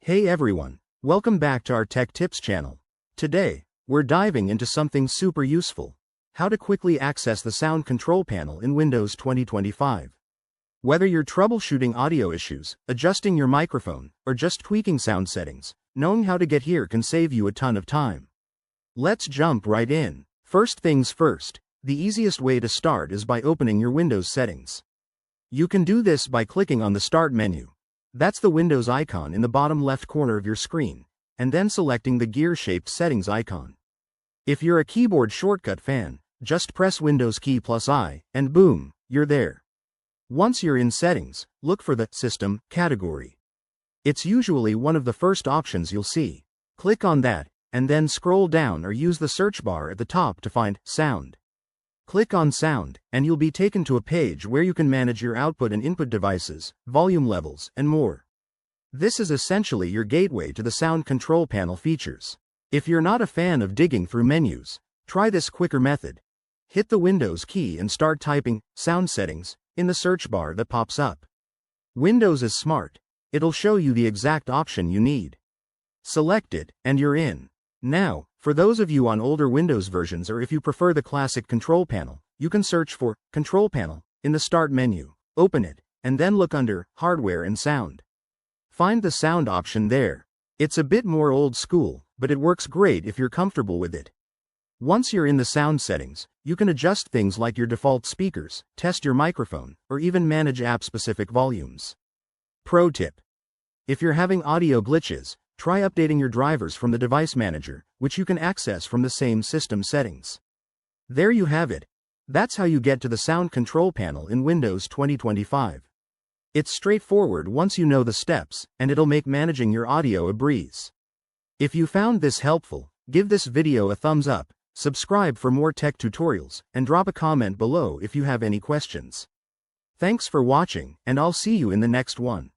Hey everyone, welcome back to our Tech Tips channel. Today, we're diving into something super useful: how to quickly access the sound control panel in Windows 2025. Whether you're troubleshooting audio issues, adjusting your microphone, or just tweaking sound settings, knowing how to get here can save you a ton of time. Let's jump right in. First things first, the easiest way to start is by opening your Windows settings. You can do this by clicking on the Start menu. That's the Windows icon in the bottom left corner of your screen, and then selecting the gear-shaped settings icon. If you're a keyboard shortcut fan, just press Windows key plus I, and boom, you're there. Once you're in settings, look for the System category. It's usually one of the first options you'll see. Click on that, and then scroll down or use the search bar at the top to find Sound. Click on Sound, and you'll be taken to a page where you can manage your output and input devices, volume levels, and more. This is essentially your gateway to the sound control panel features. If you're not a fan of digging through menus, try this quicker method. Hit the Windows key and start typing Sound Settings in the search bar that pops up. Windows is smart. It'll show you the exact option you need. Select it, and you're in. Now, for those of you on older Windows versions, or if you prefer the classic control panel, you can search for Control Panel in the Start menu. Open it, and then look under Hardware and Sound. Find the sound option there. It's a bit more old school, but it works great if you're comfortable with it. Once you're in the sound settings, you can adjust things like your default speakers, test your microphone, or even manage app-specific volumes. Pro tip: if you're having audio glitches, try updating your drivers from the Device Manager, which you can access from the same system settings. There you have it. That's how you get to the sound control panel in Windows 2025. It's straightforward once you know the steps, and it'll make managing your audio a breeze. If you found this helpful, give this video a thumbs up, subscribe for more tech tutorials, and drop a comment below if you have any questions. Thanks for watching, and I'll see you in the next one.